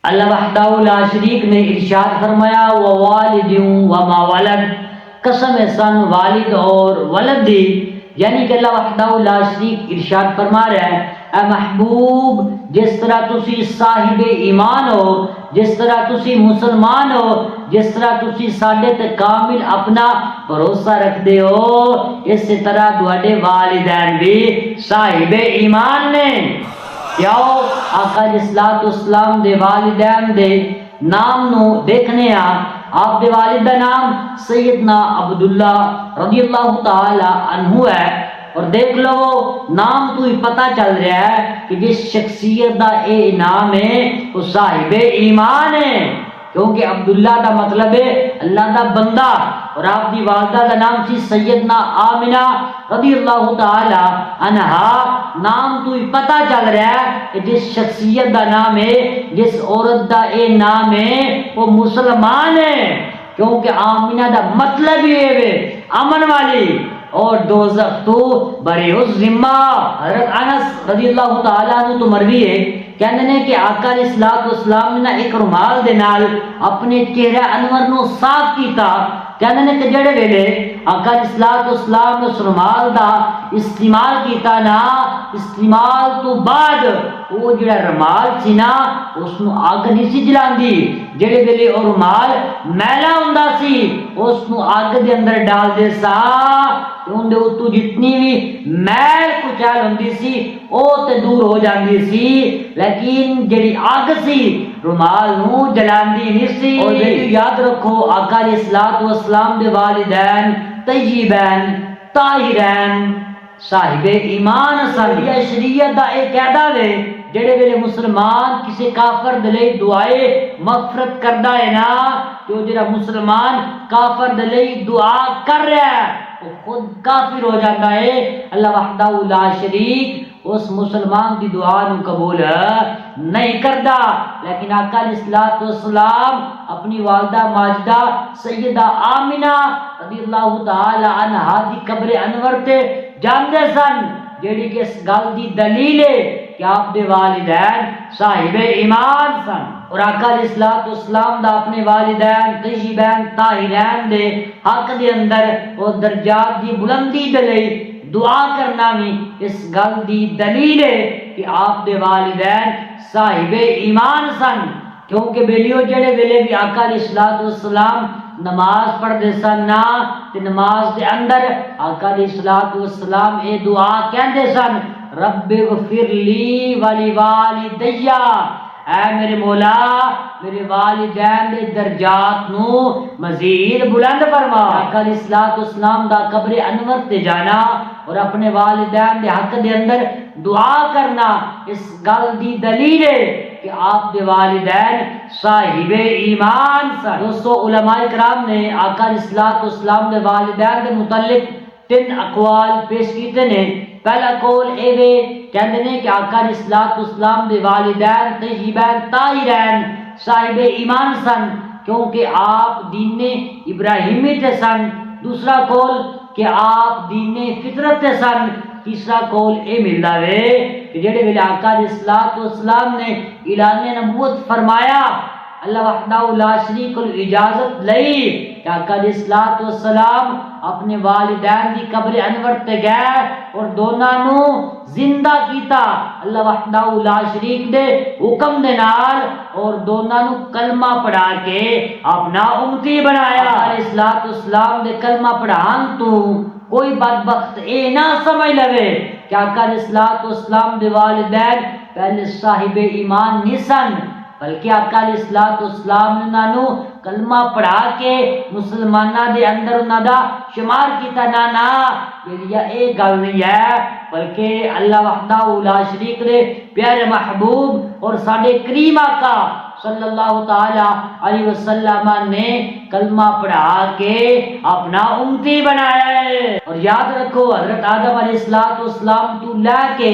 اللہ وحدہ لا شریک نے ارشاد فرمایا ووالد وما ولد، قسم ہے سن والد اور ولد دی، یعنی کہ اللہ وحدہ لا شریک ارشاد فرما رہا ہے اے محبوب جس طرح تسی صاحب ایمان ہو، جس طرح تسی مسلمان ہو، جس طرح تسی ساڈے تے کامل اپنا بھروسہ رکھ دے ہو، اسی طرح تواڈے والدین بھی صاحب ایمان نے۔ کیوں؟ آقا علیہ الصلوۃ والسلام دے والدین دے نام نو دیکھنے آپ دے والد دا نام سیدنا عبداللہ رضی اللہ تعالی عنہ ہے، اور دیکھ لو نام تو ہی پتہ چل رہا ہے کہ جس شخصیت دا اے نام ہے وہ صاحب ایمان ہے، کیونکہ عبداللہ دا مطلب ہے اللہ دا بندہ، اور آپ دی والدہ دا نام سی سیدنا آمنہ رضی اللہ تعالی عنہا۔ نام تو ہی پتہ چل رہا ہے کہ جس شخصیت دا نام ہے، جس عورت دا اے نام ہے وہ مسلمان ہے، کیونکہ آمنہ دا مطلب یہ ہے امن والی، اور دوزخ تو بری الذمہ۔ حضرت انس رضی اللہ تعالیٰ عنہ تو مروی ہے، کہندے نے کہ آقا علیہ الصلوۃ والسلام نے ایک رومال دے نال اپنے چہرہ انور نو صاف کیتا، کہندے نے کہ جڑے ویلے آقا علیہ الصلوۃ والسلام نے اس رومال دا استعمال کیتا نا، استعمال تو بعد وہ جڑا رومال سی نا اس نو اگ نہیں سی جلاندی، جڑے ویلے او رومال میلا ہوندا سی اس نو اگ دے اندر ڈال دے سا، اندے اتو جتنی بھی میل کچال ہوندی سی او تے دور ہو جاندی سی، لیکن جڑی اگ سی رومال نو جلاندی نہیں سی۔ اور یاد رکھو آقا علیہ الصلوۃ والسلام دے والدین طیبین طاہرین صاحب ایمان سن۔ یہ شریعت دا ایک قاعدہ ہے، جڑے ویلے مسلمان کسی کافر دے لئی دعائے مغفرت کردا ہے نا، تو جڑا مسلمان کافر دے لئی دعا کر رہا ہے وہ خود کافر ہو جاتا ہے، اللہ وحدہ لا شریک اس مسلمان دی دعا نو قبول نہیں کردا۔ لیکن آقا علیہ الصلوۃ والسلام اپنی والدہ ماجدہ سیدہ آمنہ رضی اللہ تعالی عنہا دی قبر انور تے جاندے سن، جیڑی کہ اس گل دی دلیل ہے کہ آپ دے والدین صاحب ایمان سن، اور آقا علیہ الصلوۃ والسلام دا اپنے والدین طیبین طاہرین دے حق دے اندر وہ درجات دی بلندی دے لئی دعا کرنا بھی اس گل دی دلیل ہے کہ آپ دے والدین صاحب ایمان سن۔ کیونکہ بیلیو جڑے ویلے بھی آقا علیہ الصلوۃ والسلام نماز پڑھ دے سن نا تے نماز دے اندر آقا علیہ الصلوۃ والسلام اے دعا کہندے سن رب اغفر لی ولی والدی، اے میرے مولا میرے والدین دے درجات نو مزید بلند فرما۔ آقا علیہ الصلوۃ والسلام دا قبر انور تے جانا اور اپنے والدین دے حق دے اندر دعا کرنا اس گل دی دلیل ہے کہ آپ دے والدین صاحب ایمان سن۔ دوستو علماء کرام نے آقا علیہ الصلوۃ والسلام دے والدین دے متعلق 3 اقوال پیش کیتے نے۔ پہلا قول اے وے کہندے نے کہ آقا علیہ الصلوۃ والسلام دے والدین طیبین طاہرین صاحب ایمان سن کیونکہ آپ دین ابراہیمی تے سن۔ دوسرا قول کہ آپ دین فطرت تے سن۔ تیسرا قول اے ملدا وے کہ جڑے ویلے آقا علیہ الصلوۃ والسلام نے اعلان نبوت فرمایا، اللہ وحدہ لا شریک کو اجازت لئی کہ آقا علیہ الصلوۃ والسلام اپنے والدین دی قبر انور تے گئے اور دونوں نو زندہ کیتا اللہ وحدہ لا شریک دے حکم دے نال، اور دونوں نو کلمہ پڑھا کے اپنا امتی بنایا۔ علیہ الصلوۃ والسلام دے کلمہ پڑھان تو کوئی بدبخت اے نہ سمجھ لوے کہ آقا علیہ الصلوۃ والسلام دے والدین پہلے صاحب ایمان نہیں سن، بلکہ آقا علیہ الصلوۃ والسلام نے انہاں نو کلمہ پڑھا کے مسلماناں دے اندر انہاں دا شمار کیتا نا یہ گل نہیں ہے، بلکہ اللہ وحدہ لا شریک دے پیارے محبوب اور ساڈے کریم آقا صلی اللہ تعالی علیہ وسلم نے کلمہ پڑھا کے اپنا امتی بنایا ہے۔ اور یاد رکھو حضرت آدم علیہ السلام تو لے کے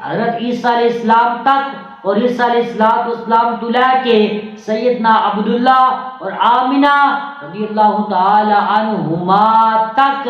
حضرت عیسیٰ علیہ السلام تک، اور عیسیٰ علیہ السلام تو لے کے سیدنا عبداللہ اور آمنہ رضی اللہ تعالی عنہما تک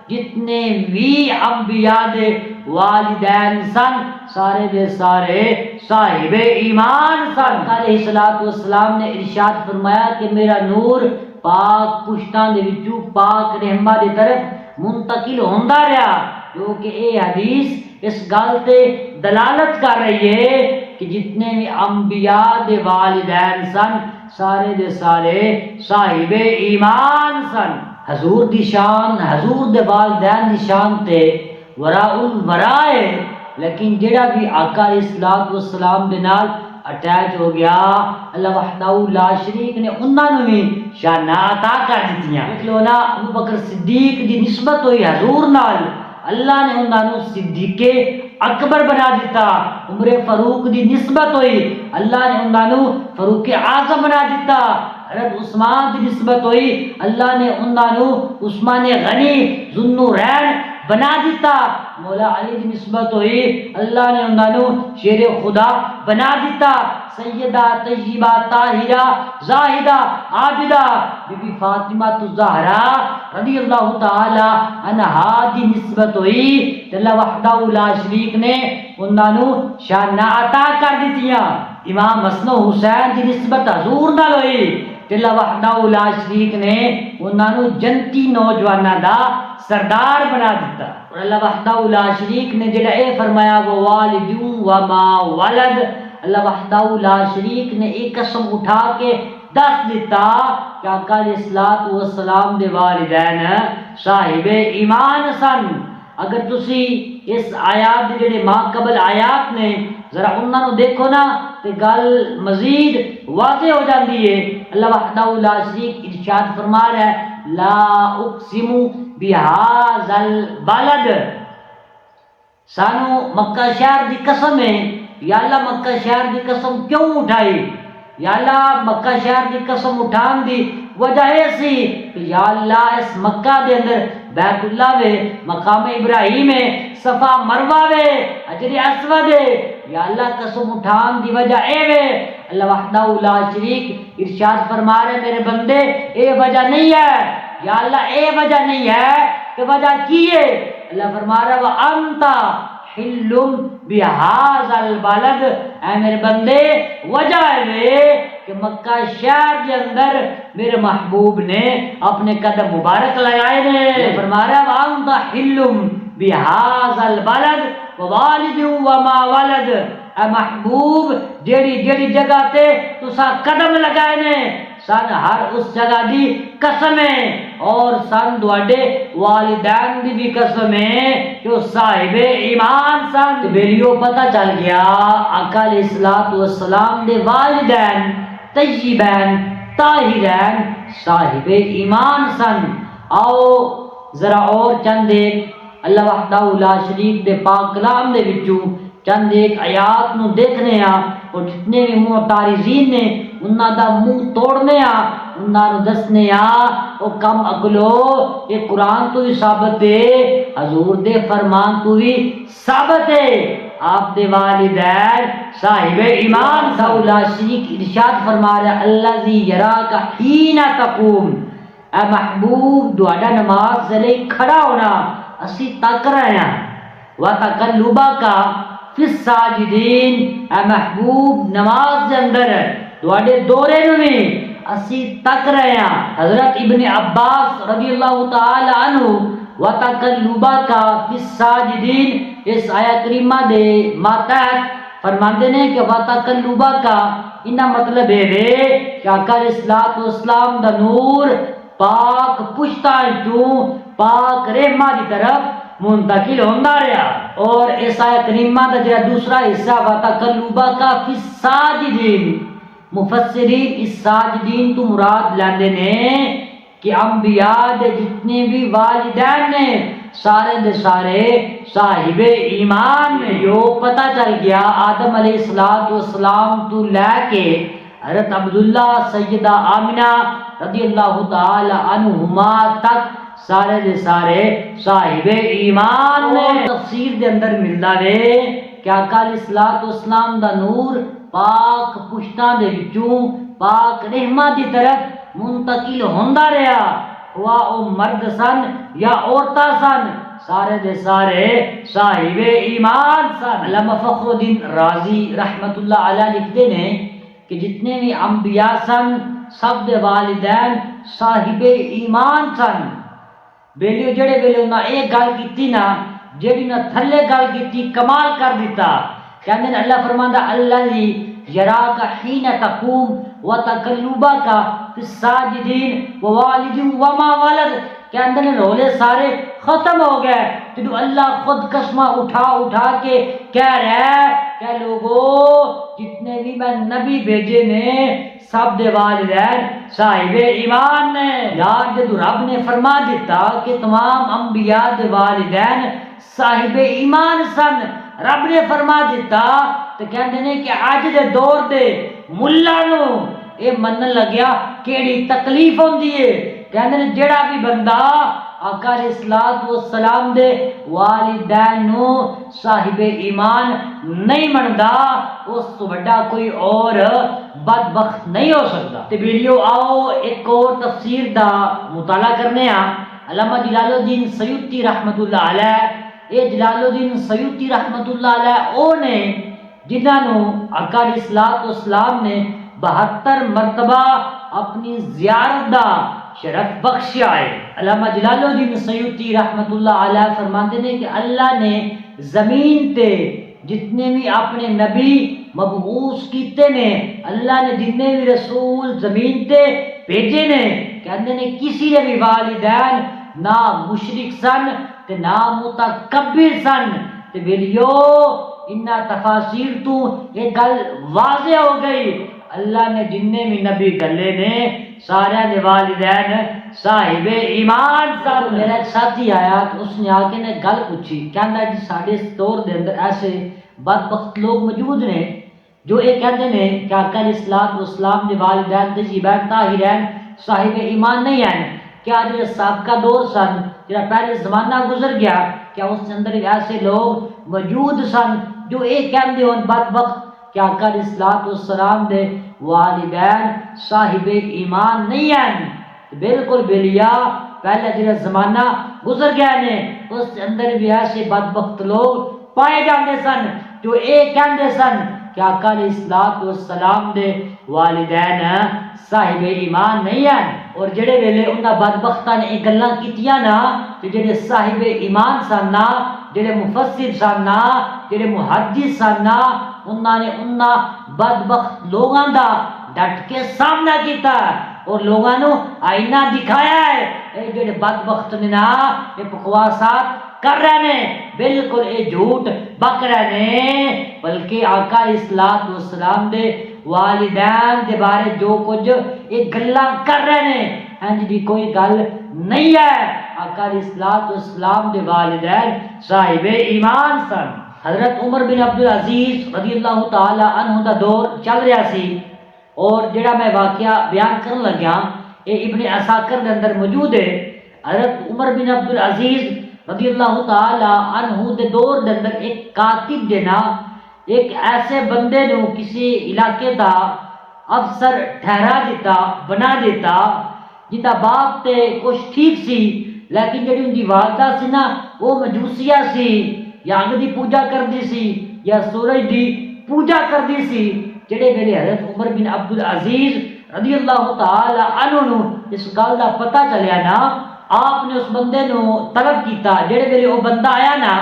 جتنے بھی انبیاء دے والدین سن سارے دے سارے صاحب ایمان سن۔ علیہ الصلوۃ والسلام نے ارشاد فرمایا کہ میرا نور پاک پشتاں دے وچوں پاک رحمہ دی طرف منتقل ہوندا رہیا، جو کہ اے حدیث اس گل تے دلالت کر رہی ہے کہ جتنے بھی انبیاء دے والدین سن سارے دے سارے صاحب ایمان سن۔ حضور دی شان، حضور دے والدین دی شان تے وراء الورا ہے، لیکن جڑا بھی آقا علیہ الصلوۃ والسلام دے نال اٹیچ ہو گیا، اللہ وحدہ لا شریک نے انہاں نوں بھی شاناں عطا کر دتیاں۔ دیکھ لو نا، ابو بکر صدیق دی نسبت ہوئی حضور نال، اللہ نے انہاں نوں صدیق اکبر بنا دیتا۔ عمر فاروق دی نسبت ہوئی، اللہ نے انہاں نوں فاروق اعظم بنا دیتا۔ حضرت عثمان دی نسبت ہوئی، اللہ نے انہاں نوں عثمان غنی ذو النورین بنا دیتا۔ مولا علی دی نسبت ہوئی، اللہ نے انہاں نوں شیر خدا بنا دیتا۔ سیدہ طیبہ طاہرہ زاہدہ عابدہ بی بی فاطمہ الزہرا رضی اللہ تعالی عنہا دی نسبت ہوئی، اللہ وحدہ لا شریک نے انہاں نوں شاناں عطا کر دتیاں۔ امام حسن و حسین دی نسبت حضور نال ہوئی، اللہ وحدہ لا شریک نے انہاں نوں جنتی نوجواناں دا سردار بنا دیتا۔ اور اللہ وحدہ لا شریک نے جڑا اے فرمایا وہ والد وما ولد، اللہ وحدہ لا شریک نے ایک قسم اٹھا کے دس دیتا کہ آقا علیہ الصلوۃ والسلام دے والدین صاحب ایمان سن۔ اگر تسی اس آیات دے جڑے ما قبل آیات نے ذرا انہاں نوں دیکھو نا تے گل مزید واضح ہو جاندی ہے۔ اللہ وحدہ لا شریک ارشاد فرما رہا ہے لا اقسم بہذا البلد، سانو مکہ شہر دی قسم ہے، یا اللہ مکہ شہر دی قسم کیوں اٹھائی؟ یا اللہ مکہ شہر دی قسم اٹھان دی وجہ یہ سی کہ یا اللہ اس مکہ دے اندر بیت اللہ وے، مقام ابراہیم ہے، صفا مروہ وے، حجر اسود ہے، یا اللہ قسم اٹھان دی وجہ اے وے۔ اللہ وحدہ لا شریک ارشاد فرما رہے میرے بندے اے وجہ نہیں ہے، یا اللہ اے وجہ نہیں ہے کہ وجہ کی ہے؟ اللہ فرما رہا ہے وَأَنْتَ حِلٌّ بِهَذَا الْبَلَدِ، اے میرے بندے وجہ ہے کہ مکہ شہر کے اندر میرے محبوب نے اپنے قدم مبارک لگائے نے۔ اللہ فرما رہا ہے وَأَنْتَ حِلٌّ بِهَذَا الْبَلَدِ وَوَالِدٍ وَمَا وَلَدَ، اے محبوب جیڑی جیڑی جگہ تے تسا قدم لگائے نے سن ہر اس جگہ دی قسم ہے، اور سن دوڑے والدین دی بھی قسم ہے کہ صاحب ایمان سن۔ بیلیو پتہ چل گیا آقا علیہ الصلوۃ والسلام دے والدین طیبین طاہرین صاحب ایمان سن۔ آؤ ذرا اور چند ایک اللہ وحدہ لا شریک دے پاک کلام دے وچوں چند ایک آیات نو دیکھنے ہاں، اور جتنے بھی معترضین نے انہاں دا منہ توڑنے ہاں، انہاں نو دسنے ہاں او کم عقلو یہ قرآن تو بھی ثابت ہے، حضور دے فرمان تو بھی ثابت ہے، آپ دے والدین صاحب ایمان لا شریک ارشاد فرما رہا ہے الذی یراک حین تقوم، اے محبوب دوڑا نماز سے لے کھڑا ہونا اسی تک رہے ہیں، وَتَقَلُّبَكَ فِي السَّاجِدِينَ، اے محبوب نماز کے اندر دوڑے دورے نوی اسی تک رہے ہیں۔ حضرت ابن عباس رضی اللہ تعالی عنہ وَتَقَلُّبَكَ فِي السَّاجِدِينَ اس آیت کریمہ دے ماتحت فرماندے نے کہ وَتَقَلُّبَكَ انہا مطلب ہے کہ آقا علیہ الصلوۃ والسلام دا نور پاک پشتاں چوں پاک رحمہ دی طرف منتقل ہوندا رہا۔ اور اس آیت کریمہ دا جڑا دوسرا حصہ وَتَقَلُّبَكَ فِي السَّاجِدِينَ، مفسرین اس ساجدین تو مراد لیندے نے کہ انبیاء دے جتنے بھی والدین نے سارے دے سارے صاحب ایمان نے۔ یو پتہ چل گیا آدم علیہ السلام تو لے کے حضرت عبداللہ سیدہ آمنہ رضی اللہ تعالی عنہما تک سارے دے سارے صاحب ایمان نے۔ تفسیر دے اندر ملدا ہے کہ آقا علیہ السلام دا نور پاک پشتاں دے وچوں پاک رحمہ دی طرف منتقل ہوندا رہا، ہوا او مرد سن یا عورتاں سن، سارے دے سارے صاحب ایمان سن۔ علامہ فخر الدین رازی رحمت اللہ علیہ لکھتے ہیں کہ جتنے بھی انبیاء سن سب دے والدین صاحب ایمان سن۔ بیلیو جڑے ویلے انہاں ایک گل کیتی نا جیڑی نہ تھلے گل کیتی کمال کر دیتا۔ کہندے اللہ فرماندا الذی یراک حین تقوم وتقلبک فی الساجدین ووالد وما ولد۔ کہندے رولے سارے ختم ہو گئے جدو اللہ خود قسمہ اٹھا کے کہہ رہا ہے کہ لوگو جتنے بھی میں نبی بھیجے نے سب دے والدین صاحب ایمان نے۔ یار جدو رب نے فرما دیتا کہ تمام انبیاء دے والدین صاحب ایمان سن، رب نے فرما دیتا تو کہندے نے کہ اج دے دور دے ملا نو اے منن لگیا کیڑی تکلیف ہوندی ہے۔ کہندے نے جڑا بھی بندہ آقا علیہ الصلوۃ والسلام دے والدین نو صاحب ایمان نہیں مندا اس تو بڑا کوئی اور بدبخت نہیں ہو سکتا۔ تے ویڈیو آؤ ایک اور تفسیر دا مطالعہ کرنے ہاں۔ علامہ جلال الدین سیوطی رحمت اللہ علیہ، اے جلال الدین سیوطی رحمت اللہ علیہ او نے جنہاں نو آقا علیہ الصلوۃ والسلام نے 72 مرتبہ اپنی زیارت دا شرف بخشیا ہے۔ علامہ جلال الدین سیوطی رحمت اللہ علیہ فرماتے ہیں کہ اللہ نے زمین تے جتنے بھی اپنے نبی مبعوث کیتے نے، اللہ نے جتنے بھی رسول زمین تے بھیجے نے، کہندے نے کسی نے بھی والدین نہ مشرک سن تے نہ متکبر سن۔ تے ویلیو انہاں تفاسیر تو یہ گل واضح ہو گئی، اللہ نے جننے بھی نبی گلے نے سارے دے والدین صاحب ایمان سن۔ میرا ایک ساتھی آیا تو اس نے آ کے نے گل پوچھی، کہندا جی ساڈے اس دور دے اندر ایسے بدبخت لوگ موجود نے جو یہ کہتے ہیں کہ آقا علیہ الصلوۃ والسلام دے والدین طیبین طاہرین صاحب ایمان نہیں ہیں۔ کیا جو سابقہ دور سن جڑا پہلے زمانہ گزر گیا کیا اس کے اندر ایسے لوگ موجود سن جو یہ کہتے ہیں بدبخت کہ آقا علیہ الصلوۃ والسلام دے والدین صاحب ایمان نہیں ہیں؟ بالکل بلیا پہلے جڑا زمانہ گزر گیا نے اس کے اندر بھی ایسے بدبخت لوگ پائے جاندے سن جو یہ کہندے سن کہ آقا علیہ الصلوۃ والسلام دے والدین صاحب ایمان نہیں ہیں۔ اور جڑے ویلے انہاں بدبختاں نے یہ گلاں کیتیاں نا کہ جڑے صاحب ایمان سن نا، جڑے مفسر سن نا، جڑے محدث سن نا، انہاں نے انہاں بدبخت لوگاں دا ڈٹ کے سامنا کیتا اور لوگاں نو آئینہ دکھایا ہے۔ اے جڑے بدبخت نے نا یہ بکواسات کر رہے نے، بالکل اے جھوٹ بک رہے نے، بلکہ آقا علیہ الصلوۃ والسلام دے والدین دے بارے جو کچھ یہ گلاں کر رہے نے انج دی کوئی گل نہیں ہے۔ آقا علیہ الصلوۃ والسلام دے والدین صاحب ایمان سن۔ حضرت عمر بن عبدالعزیز رضی اللہ تعالی عنہ دا دور چل رہا سی اور جڑا میں واقعہ بیان کرن لگا یہ ابن عساکر دے اندر موجود ہے۔ حضرت عمر بن عبدالعزیز رضی اللہ تعالی عنہ دے دور دے اندر ایک کاتب دینا ایک ایسے بندے نو کسی علاقے دا افسر ٹھہرا دیتا بنا دیتا جدا باپ تے کچھ ٹھیک سی لیکن جڑی ان دی والدہ سی نا وہ مجوسیہ سی یا اگ دی پوجا کردی سی یا سورج دی پوجا کردی سی۔ جڑے ویلے حضرت عمر بن عبدالعزیز رضی اللہ تعالی عنہ نو اس گل دا پتہ چلیا نا آپ نے اس بندے نو طلب کیتا۔ جڑے ویلے وہ بندہ آیا نا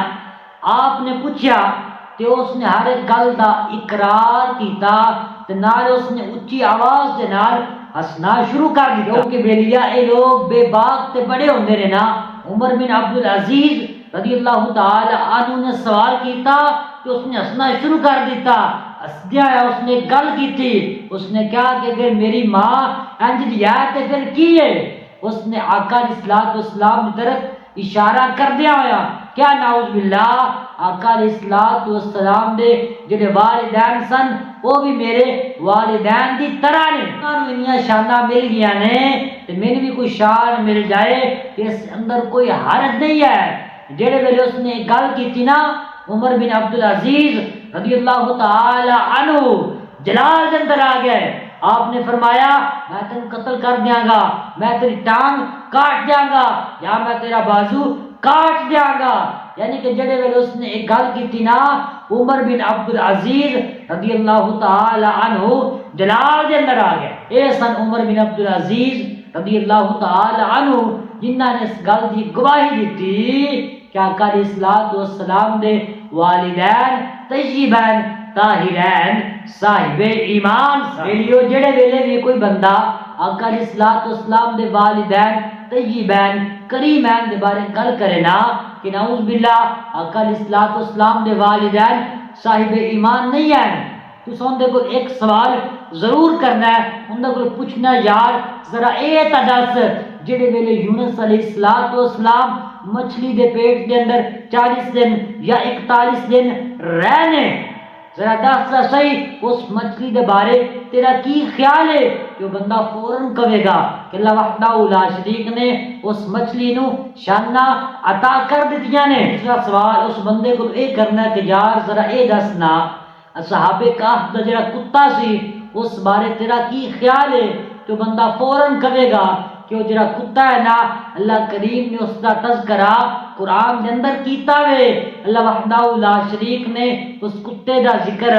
آپ نے پوچھا تے اس نے ہر ایک گل دا اقرار کیتا تے نال اس نے اچھی آواز دے نال ہسنا شروع کر دیا کیونکہ بیلیا اے لوگ بے باک تے بڑے ہوندے نے نا۔ عمر بن عبدالعزیز رضی اللہ تعالی عنہ نے سوال کیتا کہ اس نے ہسنا شروع کر دیتا۔ ہسدیا اس نے گل کی تھی، اس نے کہا کہ اگر میری ماں انج دی ہے تے پھر کی ہے؟ اس نے آقا علیہ الصلوۃ والسلام کی طرف اشارہ کر دیا ہویا کیا نعوذ باللہ آقا علیہ الصلوۃ والسلام دے جڑے والدین سن وہ بھی میرے والدین دی طرح نے، انہوں انیاں شاناں مل گیا نے تے مینوں بھی کوئی شان مل جائے کہ اس اندر کوئی حرج نہیں ہے۔ جڑے ویلے اس نے گل کی تھی نا عمر بن عبدالعزیز رضی اللہ تعالی عنہ جلال دے اندر آ گئے۔ آپ نے فرمایا میں تیرے قتل کر دیاں گا، میں تیری ٹانگ کاٹ دیاں گا یا میں تیرا بازو کاٹ دیا گا. یعنی کہ جڑے ویلے اس نے ایک گل کی تھی نا عمر بن عبد العزیز رضی اللہ تعالی عنہ جلال دے اندر آ گئے. اے سن عمر بن عبد العزیز رضی اللہ تعالی عنہ جنہاں نے اس گل دی گواہی دیتی کہ آقا علیہ الصلوۃ والسلام دے والدین طیبین طاہرین صاحب ایمان ویلیو. جڑے ویلے بھی کوئی بندہ آقا علیہ الصلوۃ والسلام دے والدین طیبین کریمین دے بارے گل کرے نا کہ نعوذ باللہ آقا علیہ الصلوۃ والسلام دے والدین صاحب ایمان نہیں ہیں، تو سن دے کو ایک سوال ضرور کرنا ہے، ان کو پوچھنا یار ذرا اے تدس جڑے ویلے یونس علیہ الصلوۃ والسلام مچھلی دے پیٹ دے اندر 40 دن یا 41 دن رہنے، ذرا دس صحیح اس مچھلی دے بارے تیرا کی خیال ہے؟ کہ وہ بندہ فوراً کہے گا کہ اللہ وحدہ لا شریک نے اس مچھلی نو شانہ عطا کر دتیاں نے. دوسرا سوال اس بندے کو اے کرنا ہے کہ یار ذرا اے دسنا صحابہ کہف دا جڑا کتا سی اس بارے تیرا کی خیال ہے؟ تو بندہ فوراً کہے گا کہ وہ جڑا کتا ہے نا اللہ کریم نے اس کا تذکرہ قرآن دے اندر کیتا وے، اللہ وحدہ لا شریک نے اس کتے دا ذکر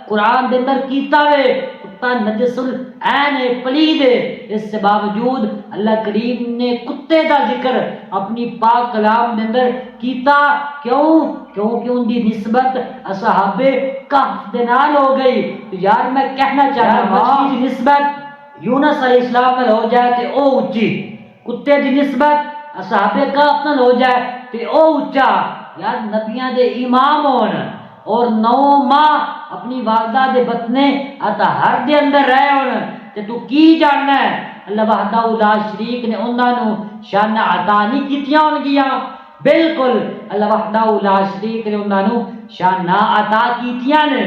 قرآن دے اندر کیتا وے. کتا نجس العین ہے، پلید ہے، اس سے باوجود اللہ کریم نے کتے دا ذکر اپنی پاک کلام دے اندر کیتا. کیونکہ ان دی نسبت اصحاب کہف دے نال ہو گئی. تو یار میں کہنا چاہنا مچھلی دی نسبت یونس علیہ السلام نال ہو جائے تے او اونچی، کتے دی نسبت اصحاب کہف نال ہو جائے تے او اونچا. یار نبیاں دے امام ہون اور 9 ماہ اپنی والدہ دے بطنے اطہر دے اندر رہے ہون تے تو کی جاننا ہے اللہ وحدہ لا شریک نے انہاں نو شان عطا نہیں کیتیاں ہون گیاں؟ بالکل اللہ وحدہ لا شریک نے انہاں نو شان عطا کیتیاں نے.